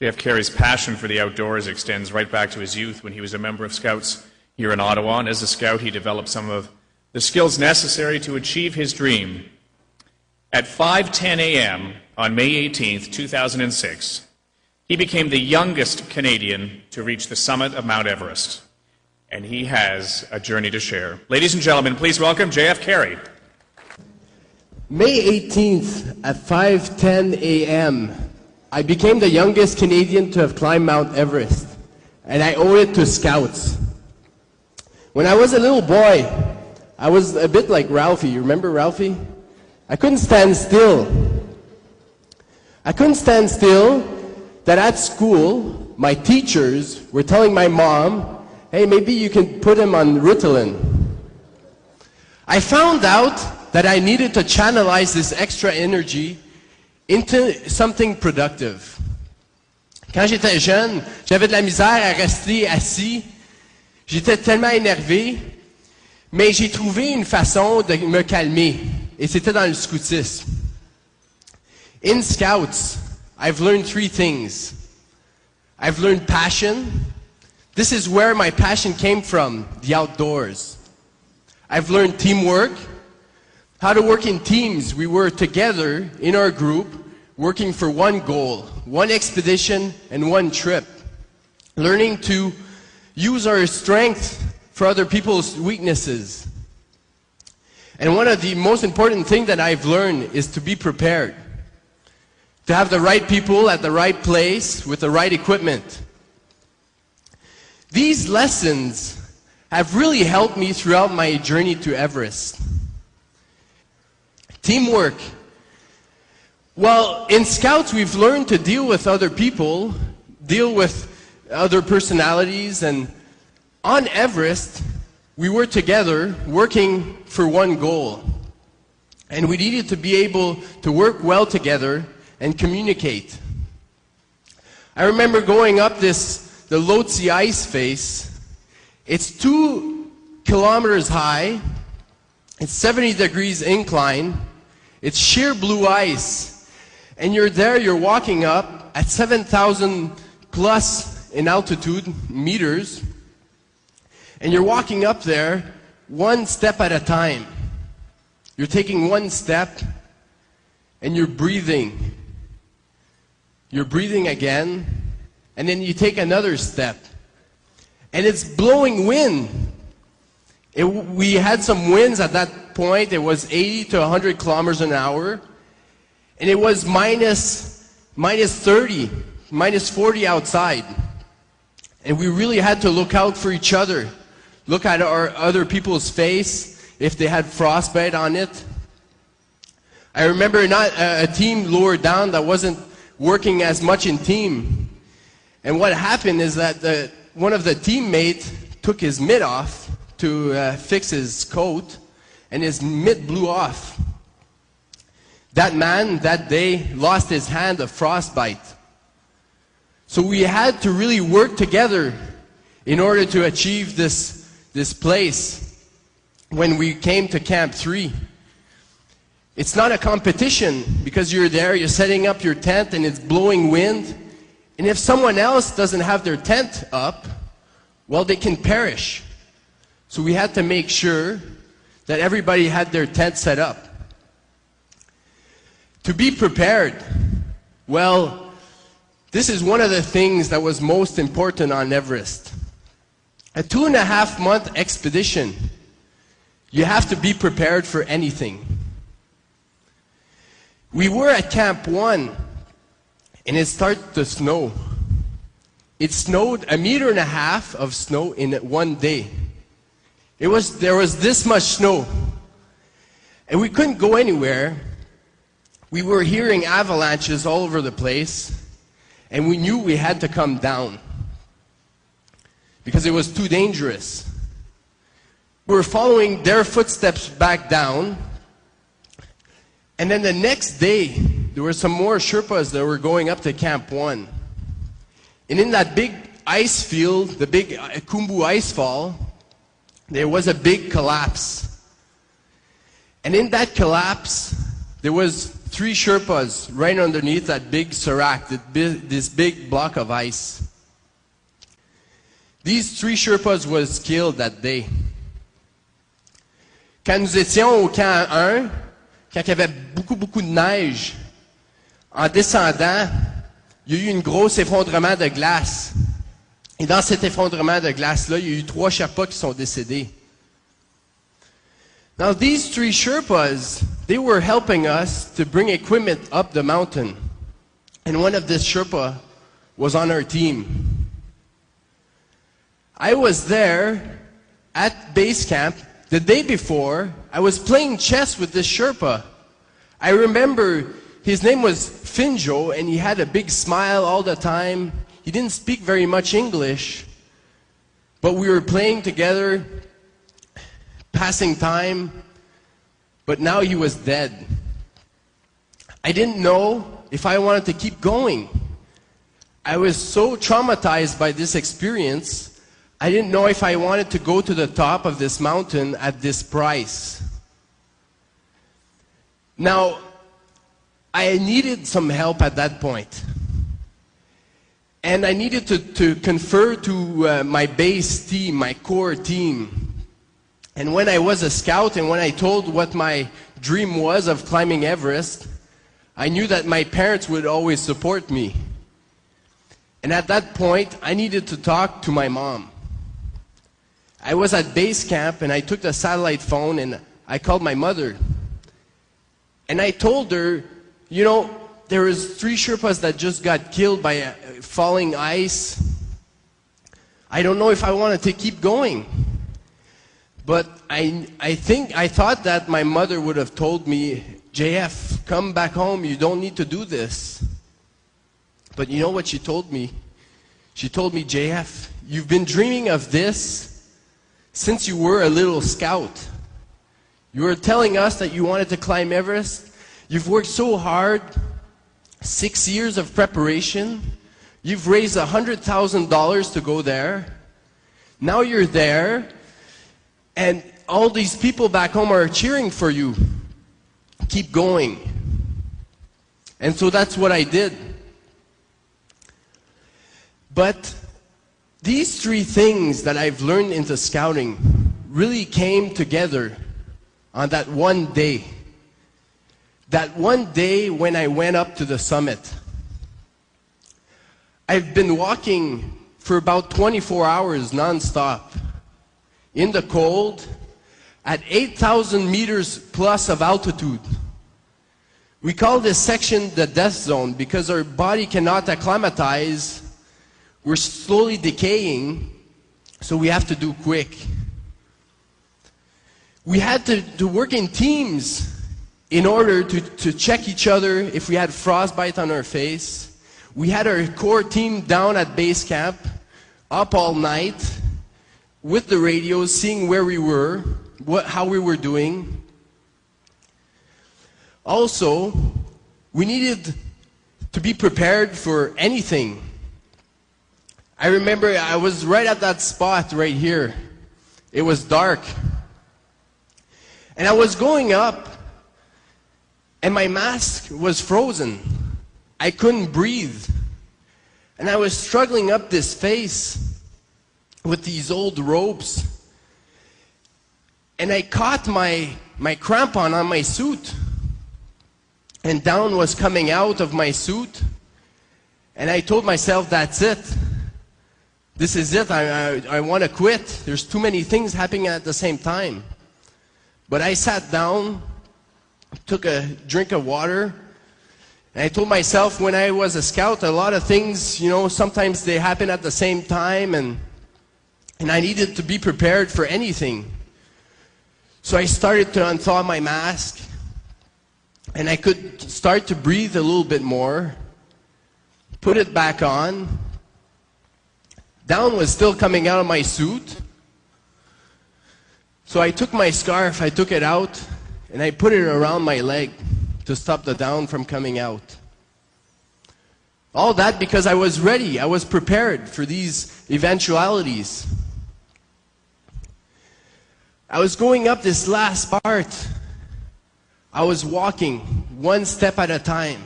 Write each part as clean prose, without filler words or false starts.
J.F. Carrey's passion for the outdoors extends right back to his youth when he was a member of Scouts here in Ottawa. And as a Scout, he developed some of the skills necessary to achieve his dream. At 5:10 a.m. on May 18, 2006, he became the youngest Canadian to reach the summit of Mount Everest. And he has a journey to share. Ladies and gentlemen, please welcome J.F. Carrey. May 18th at 5:10 a.m., I became the youngest Canadian to have climbed Mount Everest, and I owe it to Scouts. When I was a little boy, I was a bit like Ralphie. You remember Ralphie? I couldn't stand still. I couldn't stand still that at school, my teachers were telling my mom, hey, maybe you can put him on Ritalin. I found out that I needed to channelize this extra energy into something productive. Quand j'étais jeune, j'avais de la misère à rester assis. J'étais tellement énervé, mais j'ai trouvé une façon de me calmer, et c'était dans le scoutisme. In Scouts, I've learned three things. I've learned passion. This is where my passion came from, the outdoors. I've learned teamwork. How to work in teams. We were together in our group, working for one goal, one expedition and one trip. Learning to use our strength for other people's weaknesses. And one of the most important things that I've learned is to be prepared. To have the right people at the right place with the right equipment. These lessons have really helped me throughout my journey to Everest. Teamwork. Well, in Scouts, we've learned to deal with other people, deal with other personalities, and on Everest, we were together working for one goal. And we needed to be able to work well together and communicate. I remember going up the Lhotse ice face. It's 2 kilometers high. It's 70 degrees incline. It's sheer blue ice. And you're there, you're walking up at 7,000 plus in altitude, meters. And you're walking up there one step at a time. You're taking one step and you're breathing. You're breathing again. And then you take another step. And it's blowing wind. We had some winds at that point. It was 80 to 100 kilometers an hour. And it was minus 30, minus 40 outside. And we really had to look out for each other. Look at our other people's face, if they had frostbite on it. I remember a team lower down that wasn't working as much in team. And what happened is that one of the teammates took his mitt off to fix his coat, and his mitt blew off. That man, that day, lost his hand of frostbite. So we had to really work together in order to achieve this place when we came to Camp 3. It's not a competition because you're there, you're setting up your tent, and it's blowing wind. And if someone else doesn't have their tent up, well, they can perish. So we had to make sure that everybody had their tent set up. To be prepared, well, this is one of the things that was most important on Everest. A 2.5-month expedition, you have to be prepared for anything. We were at Camp 1, and it started to snow. It snowed 1.5 meters of snow in one day. There was this much snow, and we couldn't go anywhere. We were hearing avalanches all over the place, and we knew we had to come down because it was too dangerous. We were following their footsteps back down, and then the next day, there were some more Sherpas that were going up to Camp 1. And in that big ice field, the big Khumbu Icefall, there was a big collapse. And in that collapse, there was three Sherpas right underneath that big serac, this big block of ice. These three Sherpas was killed that day. Quand nous étions au camp 1, quand il y avait beaucoup de neige, en descendant, il y a eu un gros effondrement de glace. Et dans cet effondrement de glace-là, il y a eu 3 Sherpas qui sont décédés. Now these 3 Sherpas, they were helping us to bring equipment up the mountain. And one of this Sherpa was on our team. I was there at base camp. The day before, I was playing chess with this Sherpa. I remember his name was Finjo, and he had a big smile all the time. He didn't speak very much English, but we were playing together, passing time, but now he was dead. I didn't know if I wanted to keep going. I was so traumatized by this experience, I didn't know if I wanted to go to the top of this mountain at this price. Now, I needed some help at that point. And I needed to confer to my base team, my core team. And when I was a scout and when I told what my dream was of climbing Everest, I knew that my parents would always support me. And at that point, I needed to talk to my mom. I was at base camp and I took the satellite phone and I called my mother. And I told her, you know, there was 3 Sherpas that just got killed by falling ice. I don't know if I wanted to keep going. But I thought that my mother would have told me, JF, come back home, you don't need to do this. But you know what she told me? She told me, JF, you've been dreaming of this since you were a little scout. You were telling us that you wanted to climb Everest. You've worked so hard, 6 years of preparation. You've raised $100,000 to go there. Now you're there, and all these people back home are cheering for you. Keep going. And so that's what I did. But these 3 things that I've learned into scouting really came together on that one day. That one day when I went up to the summit. I've been walking for about 24 hours non-stop in the cold at 8,000 meters plus of altitude. We call this section the death zone because our body cannot acclimatize. We're slowly decaying, so we have to do quick. We had to work in teams in order to check each other if we had frostbite on our face. We had our core team down at base camp, up all night, with the radios, seeing where we were, how we were doing. Also, we needed to be prepared for anything. I remember I was right at that spot right here. It was dark. And I was going up, and my mask was frozen. I couldn't breathe. And I was struggling up this face with these old ropes. And I caught my crampon on my suit. And down was coming out of my suit. And I told myself, that's it. This is it. I want to quit. There's too many things happening at the same time. But I sat down, took a drink of water, and I told myself when I was a scout, a lot of things, you know, sometimes they happen at the same time, and I needed to be prepared for anything. So I started to unthaw my mask, and I could start to breathe a little bit more, put it back on. Down was still coming out of my suit. So I took my scarf, I took it out, and I put it around my leg to stop the down from coming out. All that because I was ready, I was prepared for these eventualities. I was going up this last part. I was walking one step at a time.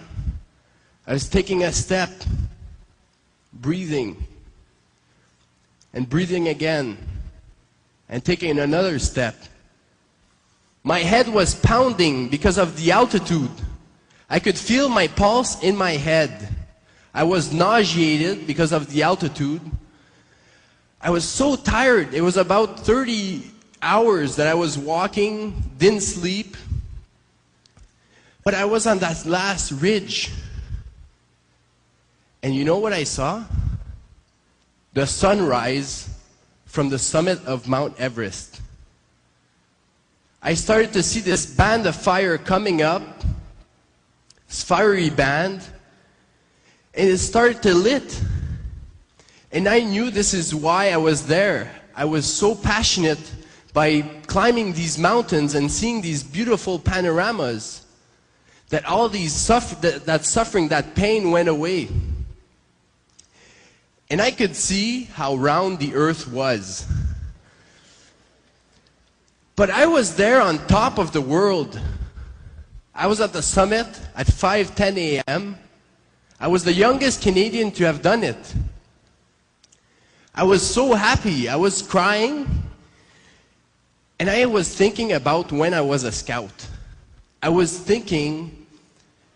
I was taking a step, breathing, and breathing again, and taking another step. My head was pounding because of the altitude. I could feel my pulse in my head. I was nauseated because of the altitude. I was so tired. It was about 30 hours that I was walking, didn't sleep. But I was on that last ridge. And you know what I saw? The sunrise from the summit of Mount Everest. I started to see this band of fire coming up, this fiery band, and it started to lit. And I knew this is why I was there. I was so passionate by climbing these mountains and seeing these beautiful panoramas that all these that suffering, that pain went away. And I could see how round the earth was. But I was there on top of the world. I was at the summit at 5:10 a.m. I was the youngest Canadian to have done it. I was so happy. I was crying. And I was thinking about when I was a scout. I was thinking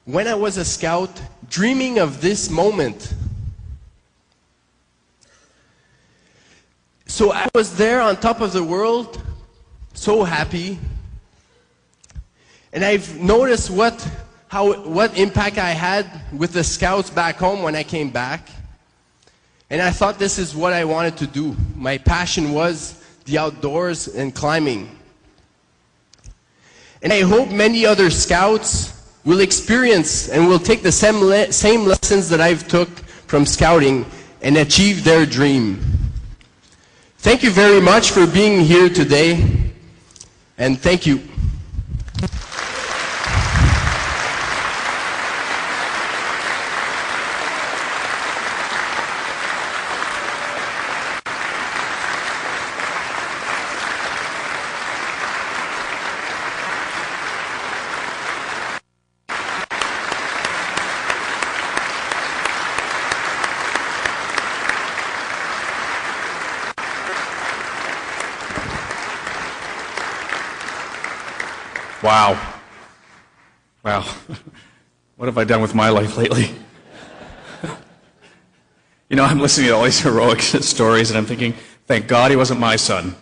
when I was a scout, dreaming of this moment. So I was there on top of the world, so happy. And I've noticed what impact I had with the scouts back home when I came back. And I thought this is what I wanted to do. My passion was the outdoors and climbing. And I hope many other scouts will experience and will take the same lessons that I've took from scouting and achieve their dream. Thank you very much for being here today, and thank you. Wow. Wow. What have I done with my life lately? You know, I'm listening to all these heroic stories and I'm thinking, thank God he wasn't my son.